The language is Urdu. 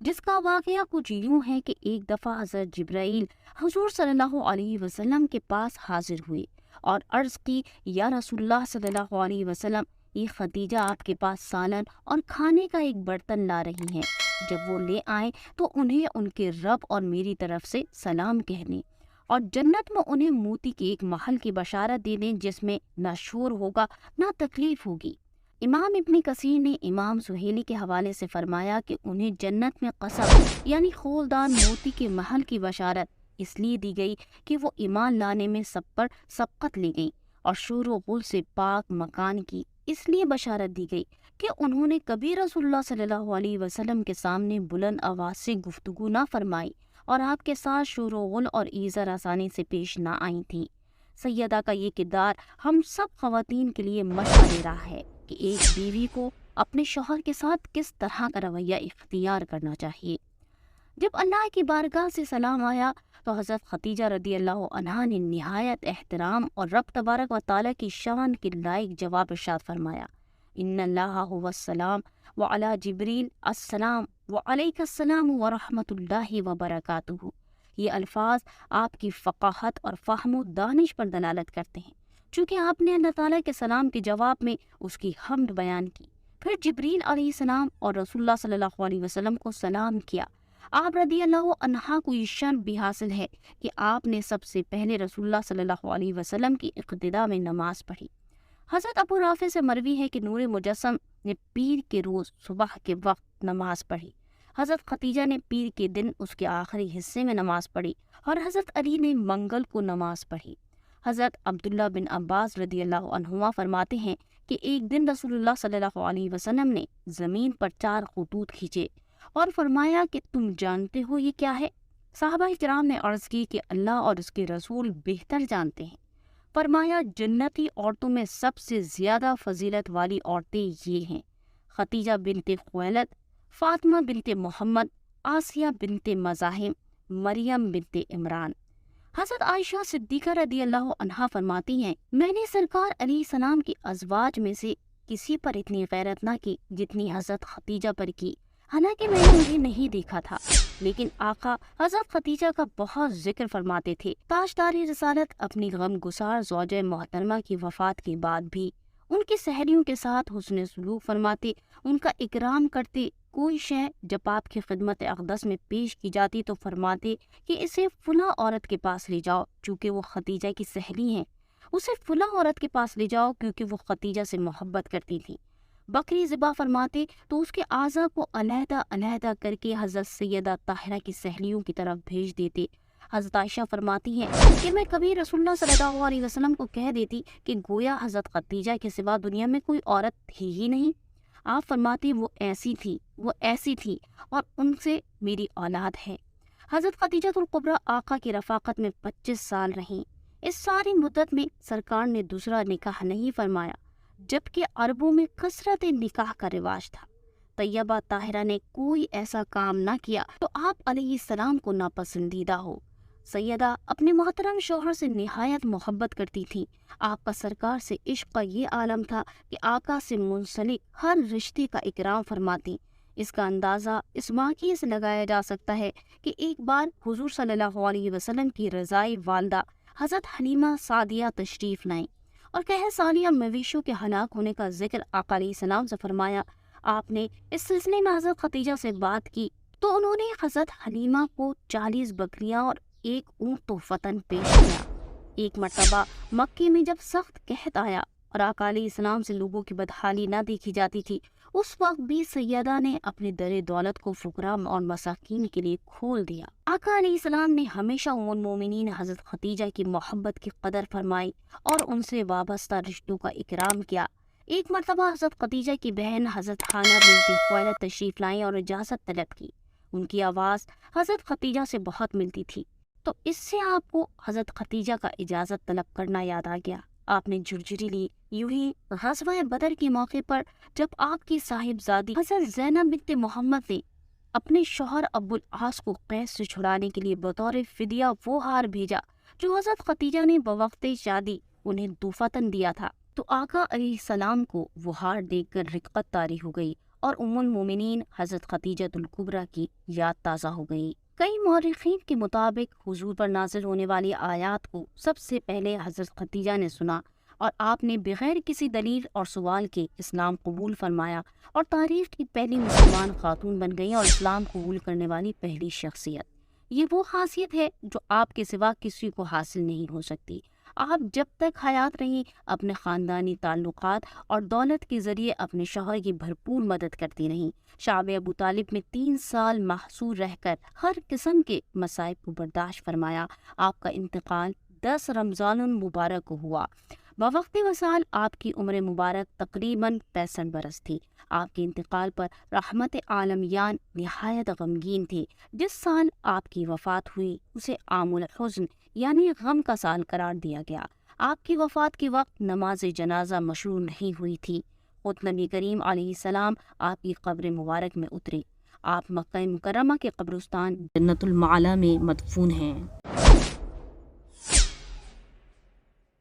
جس کا واقعہ کچھ یوں ہے کہ ایک دفعہ حضرت جبرائیل حضور صلی اللہ علیہ وسلم کے پاس حاضر ہوئے اور عرض کی، یا رسول اللہ صلی اللہ علیہ وسلم، یہ خدیجہ آپ کے پاس سالن اور کھانے کا ایک برتن لا رہی ہیں، جب وہ لے آئیں تو انہیں ان کے رب اور میری طرف سے سلام کہنے، اور جنت میں انہیں موتی کے ایک محل کی بشارت دے دیں جس میں نہ شور ہوگا نہ تکلیف ہوگی۔ امام ابن کثیر نے امام سہیلی کے حوالے سے فرمایا کہ انہیں جنت میں قصب یعنی خولدان موتی کے محل کی بشارت اس لیے دی گئی کہ وہ ایمان لانے میں سب پر سبقت لے گئیں، اور شور و غل سے پاک مکان کی اس لیے بشارت دی گئی کہ انہوں نے کبھی رسول اللہ صلی اللہ علیہ وسلم کے سامنے بلند آواز سے گفتگو نہ فرمائی اور آپ کے ساتھ شور و غل اور ایذر آسانی سے پیش نہ آئی تھیں۔ سیدہ کا یہ کردار ہم سب خواتین کے لیے مشعل راہ ہے کہ ایک بیوی کو اپنے شوہر کے ساتھ کس طرح کا رویہ اختیار کرنا چاہیے۔ جب اللہ کی بارگاہ سے سلام آیا تو حضرت خدیجہ رضی اللہ عنہا نے نہایت احترام اور رب تبارک و تعالیٰ کی شان کے لائق جواب ارشاد فرمایا، ان اللہ هو السلام وعلی جبریل السلام وعلیک السلام ورحمۃ اللہ وبرکاتہ۔ یہ الفاظ آپ کی فقاہت اور فہم و دانش پر دلالت کرتے ہیں، چونکہ آپ نے اللہ تعالیٰ کے سلام کے جواب میں اس کی حمد بیان کی، پھر جبریل علیہ السلام اور رسول اللہ صلی اللہ علیہ وسلم کو سلام کیا۔ آپ رضی اللہ عنہا کو یہ شان بھی حاصل ہے کہ آپ نے سب سے پہلے رسول اللہ صلی اللہ علیہ وسلم کی اقتداء میں نماز پڑھی۔ حضرت ابو رافع سے مروی ہے کہ نور مجسم نے پیر کے روز صبح کے وقت نماز پڑھی، حضرت خدیجہ نے پیر کے دن اس کے آخری حصے میں نماز پڑھی، اور حضرت علی نے منگل کو نماز پڑھی۔ حضرت عبداللہ بن عباس رضی اللہ عنہما فرماتے ہیں کہ ایک دن رسول اللہ صلی اللہ علیہ وسلم نے زمین پر 4 خطوط کھینچے اور فرمایا کہ تم جانتے ہو یہ کیا ہے؟ صحابہ کرام نے عرض کی کہ اللہ اور اس کے رسول بہتر جانتے ہیں۔ فرمایا جنتی عورتوں میں سب سے زیادہ فضیلت والی عورتیں یہ ہیں: خدیجہ بنت خویلد، فاطمہ بنت محمد، آسیہ بنت مزاحم، مریم بنت عمران۔ حضرت عائشہ صدیقہ رضی اللہ عنہا فرماتی ہیں، میں نے سرکار علیہ السلام کی ازواج میں سے کسی پر اتنی غیرت نہ کی جتنی حضرت خدیجہ پر کی، حالانکہ میں نے انہیں نہیں دیکھا تھا، لیکن آقا حضرت خدیجہ کا بہت ذکر فرماتے تھے۔ تاجدار رسالت اپنی غم گسار زوجہ محترمہ کی وفات کے بعد بھی ان کی سہیلیوں کے ساتھ حسن سلوک فرماتے، ان کا اکرام کرتے۔ کوئی شے جب آپ کی خدمت اقدس میں پیش کی جاتی تو فرماتے کہ اسے فلاں عورت کے پاس لے جاؤ چونکہ وہ خدیجہ کی سہیلی ہیں، اسے فلاں عورت کے پاس لے جاؤ کیونکہ وہ خدیجہ سے محبت کرتی تھی۔ بکری ذبح فرماتے تو اس کے اعضاء کو علیحدہ علیحدہ کر کے حضرت سیدہ طاہرہ کی سہیلیوں کی طرف بھیج دیتے۔ حضرت عائشہ فرماتی ہیں کہ میں کبھی رسول اللہ صلی اللہ علیہ وسلم کو کہہ دیتی کہ گویا حضرت خدیجہ کے سوا دنیا میں کوئی عورت تھی ہی نہیں۔ آپ فرماتی وہ ایسی تھی اور ان سے میری اولاد ہے۔ حضرت خدیجہ الکبریٰ آقا کی رفاقت میں 25 سال رہیں۔ اس ساری مدت میں سرکار نے دوسرا نکاح نہیں فرمایا، جبکہ عربوں میں کثرت نکاح کا رواج تھا۔ طیبہ طاہرہ نے کوئی ایسا کام نہ کیا تو آپ علیہ السلام کو ناپسندیدہ ہو۔ سیدہ اپنے محترم شوہر سے نہایت محبت کرتی تھیں۔ آپ کا سرکار سے عشق کا یہ عالم تھا کہ آقا سے منسلک ہر رشتے کا اکرام فرماتی۔ اس کا اندازہ اس واقعے سے لگایا جا سکتا ہے کہ ایک بار حضور صلی اللہ علیہ وسلم کی رضائی والدہ حضرت حلیمہ سعدیہ تشریف لائیں اور کہہ سالیہ مویشیوں کے ہلاک ہونے کا ذکر آقا علیہ السلام سے فرمایا۔ آپ نے اس سلسلے میں حضرت خدیجہ سے بات کی تو انہوں نے حضرت حلیمہ کو 40 بکریاں اور 1 اونٹ تحفتاً پیش کیا۔ ایک مرتبہ مکے میں جب سخت قحط آیا اور آقا علیہ السلام سے لوگوں کی بدحالی نہ دیکھی جاتی تھی، اس وقت بھی سیدہ نے اپنے در دولت کو فقراء اور مساکین کے لیے کھول دیا۔ آقا علیہ السلام نے ہمیشہ ام المومنین حضرت خدیجہ کی محبت کی قدر فرمائی اور ان سے وابستہ رشتوں کا اکرام کیا۔ ایک مرتبہ حضرت خدیجہ کی بہن حضرت خانہ بنت خویلد تشریف لائیں اور اجازت طلب کی۔ ان کی آواز حضرت خدیجہ سے بہت ملتی تھی، تو اس سے آپ کو حضرت خدیجہ کا اجازت طلب کرنا یاد آ گیا۔ آپ نے جھرجھری لی۔ یوں ہی غزوہ بدر کے موقع پر جب آپ کی صاحبزادی حضرت زینب بنت محمد نے اپنے شوہر ابو العاص کو قیس سے چھڑانے کے لیے بطور فدیہ وہ ہار بھیجا جو حضرت خدیجہ نے بوقت شادی انہیں دفعتاً دیا تھا، تو آقا علیہ السلام کو وہ ہار دیکھ کر رقت طاری ہو گئی اور ام المومنین حضرت خدیجہ الکبریٰ کی یاد تازہ ہو گئی۔ کئی مورخین کے مطابق حضور پر نازل ہونے والی آیات کو سب سے پہلے حضرت خدیجہ نے سنا اور آپ نے بغیر کسی دلیل اور سوال کے اسلام قبول فرمایا اور تاریخ کی پہلی مسلمان خاتون بن گئی اور اسلام قبول کرنے والی پہلی شخصیت۔ یہ وہ خاصیت ہے جو آپ کے سوا کسی کو حاصل نہیں ہو سکتی۔ آپ جب تک حیات رہیں اپنے خاندانی تعلقات اور دولت کے ذریعے اپنے شوہر کی بھرپور مدد کرتی رہیں۔ شعب ابو طالب میں 3 سال محصور رہ کر ہر قسم کے مصائب کو برداشت فرمایا۔ آپ کا انتقال 10 رمضان المبارک کو ہوا۔ بوقت وصال آپ کی عمر مبارک تقریباً 65 برس تھی۔ آپ کے انتقال پر رحمت عالمیان نہایت غمگین تھے۔ جس سال آپ کی وفات ہوئی اسے عام الحزن یعنی غم کا سال قرار دیا گیا۔ آپ کی وفات کے وقت نماز جنازہ مشروع نہیں ہوئی تھی۔ خود نبی کریم علیہ السلام آپ کی قبر مبارک میں اترے۔ آپ مکہ مکرمہ کے قبرستان جنت المعلی میں مدفون ہیں۔